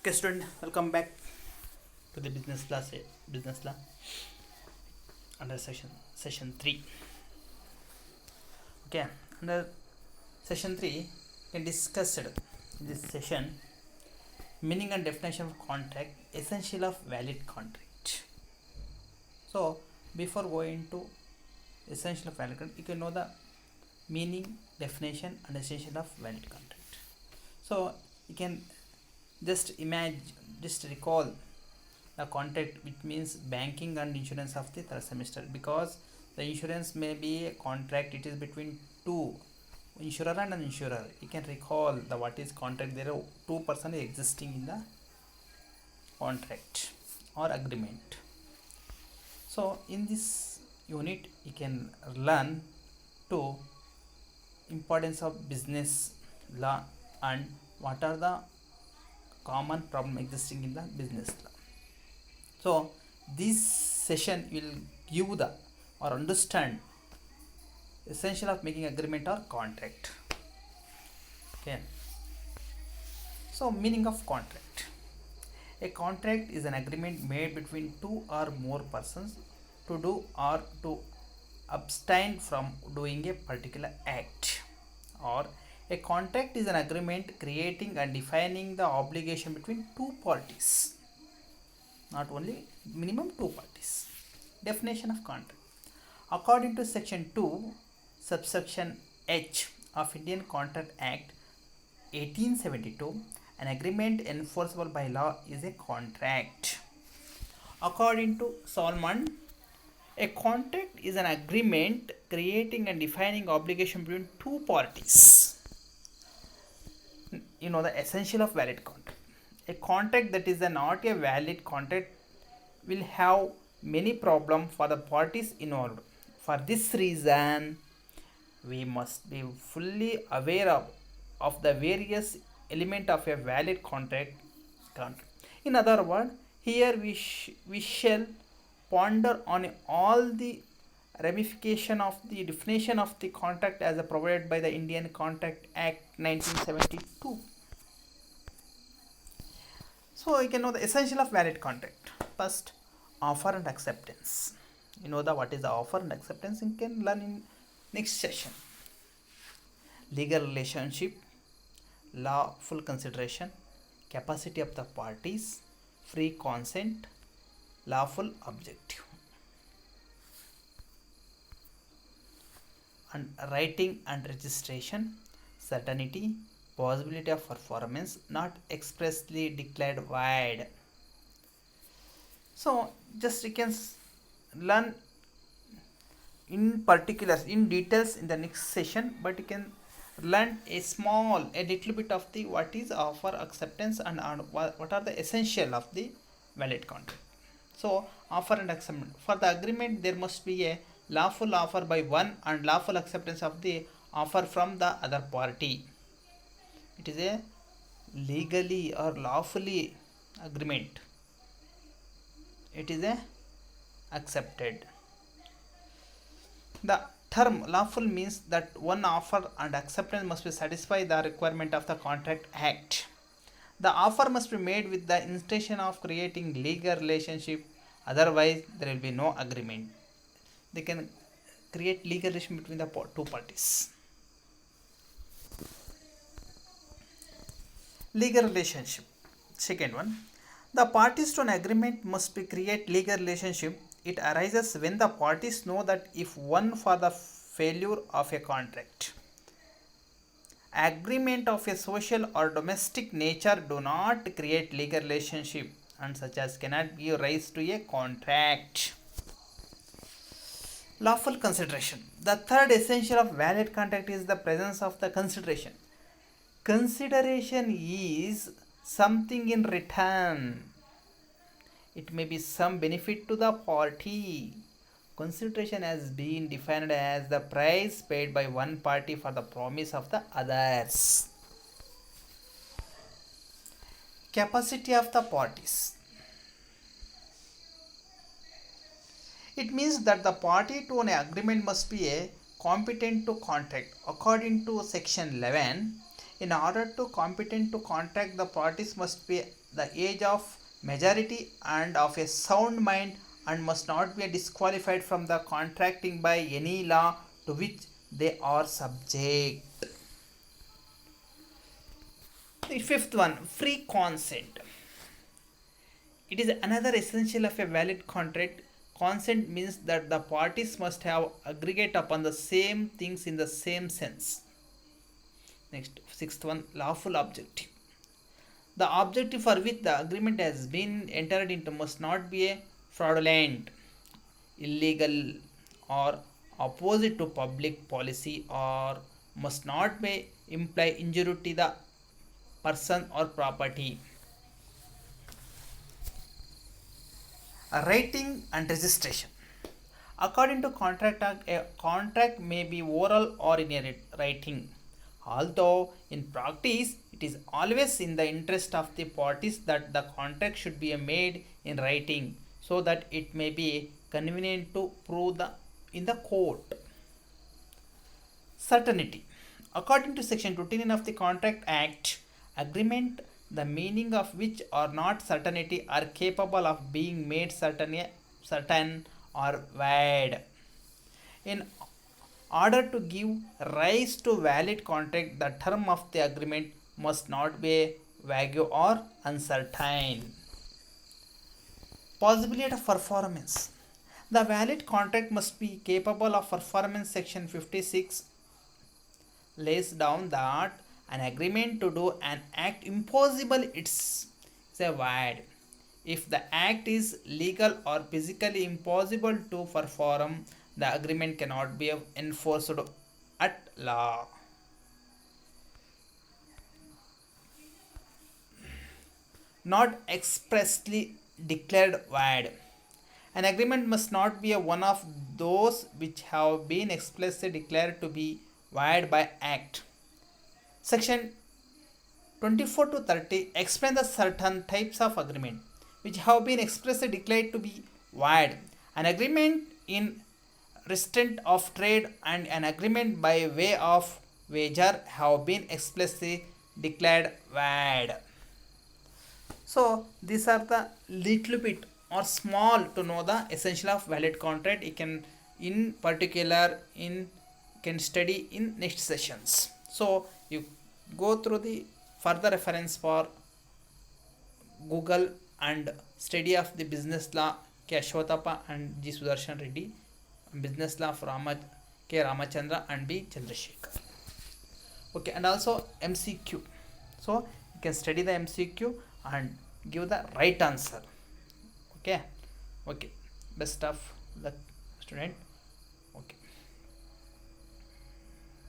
Okay, student, welcome back to the business law under session 3. Okay, under session 3, we discussed in this session meaning and definition of contract, essential of valid contract. So, before going to essential of valid contract, you can know the meaning, definition, and essential of valid contract. So, you can just recall the contract, which means banking and insurance of the third semester, because the insurance may be a contract, it is between two, insurer and an insurer. You can recall the what is contract. There are two persons existing in the contract or agreement. So in this unit you can learn to importance of business law and what are the common problem existing in the business law. So this session will give the or understand essential of making agreement or contract. Okay. So meaning of contract. A contract is an agreement made between two or more persons to do or to abstain from doing a particular act. Or a contract is an agreement creating and defining the obligation between two parties. Not only minimum two parties. Definition of contract. According to section 2, subsection H of Indian Contract Act 1872, an agreement enforceable by law is a contract. According to Solomon, a contract is an agreement creating and defining obligation between two parties. You know the essential of valid contract. A contract that is not a valid contract will have many problems for the parties involved. For this reason, we must be fully aware of the various elements of a valid contract. In other words, here we shall ponder on all the ramification of the definition of the contract as provided by the Indian Contract Act 1972. So you can know the essential of valid contract. First, offer and acceptance. You know the what is the offer and acceptance, you can learn in next session. Legal relationship, lawful consideration, capacity of the parties, free consent, lawful objective, and writing and registration, certainty, possibility of performance not expressly declared void. So just you can learn in particulars in details in the next session, but you can learn a little bit of the what is offer, acceptance, and what are the essential of the valid contract. So offer and acceptance. For the agreement there must be a lawful offer by one and lawful acceptance of the offer from the other party. It is a legally or lawfully agreement. It is a accepted. The term lawful means that one offer and acceptance must be satisfy the requirement of the Contract Act. The offer must be made with the intention of creating legal relationship, otherwise there will be no agreement. They can create legal relationship between the two parties. Legal relationship. Second one, the parties to an agreement must be create legal relationship. It arises when the parties know that if one for the failure of a contract, agreement of a social or domestic nature do not create legal relationship and such as cannot give rise to a contract. Lawful consideration. The third essential of valid contract is the presence of the consideration. Consideration is something in return. It may be some benefit to the party. Consideration has been defined as the price paid by one party for the promise of the others. Capacity of the parties. It means that the party to an agreement must be a competent to contract. According to section 11, In order to competent to contract, the parties must be the age of majority and of a sound mind, and must not be disqualified from the contracting by any law to which they are subject. The fifth one, free consent. It is another essential of a valid contract. Consent means that the parties must have aggregate upon the same things in the same sense. Next, sixth one, lawful objective. The objective for which the agreement has been entered into must not be a fraudulent, illegal, or opposite to public policy, or must not be imply injury to the person or property. Writing and registration. According to Contract Act, a contract may be oral or in a writing. Although in practice it is always in the interest of the parties that the contract should be made in writing, so that it may be convenient to prove in the court. Certainty. According to Section 29 of the Contract Act, agreement the meaning of which are not certainty are capable of being made certain or void. In order to give rise to valid contract, the term of the agreement must not be vague or uncertain. Possibility of performance. The valid contract must be capable of performance. Section 56 lays down that an agreement to do an act impossible is a void if the act is legal or physically impossible to perform. The agreement cannot be enforced at law. Not expressly declared void. An agreement must not be one of those which have been expressly declared to be void by act. Section 24 to 30 explain the certain types of agreement which have been expressly declared to be void. An agreement in restraint of trade and an agreement by way of wager have been expressly declared void. So these are the little bit or small to know the essential of valid contract. You can in particular in can study in next sessions. So you go through the further reference for Google and study of the business law K. Ashwatapa and G. Sudarshan Reddy, business law of K. Ramachandra and B. Chandrasekhar. Okay, and also MCQ. So you can study the MCQ and give the right answer. Okay, best of luck, student.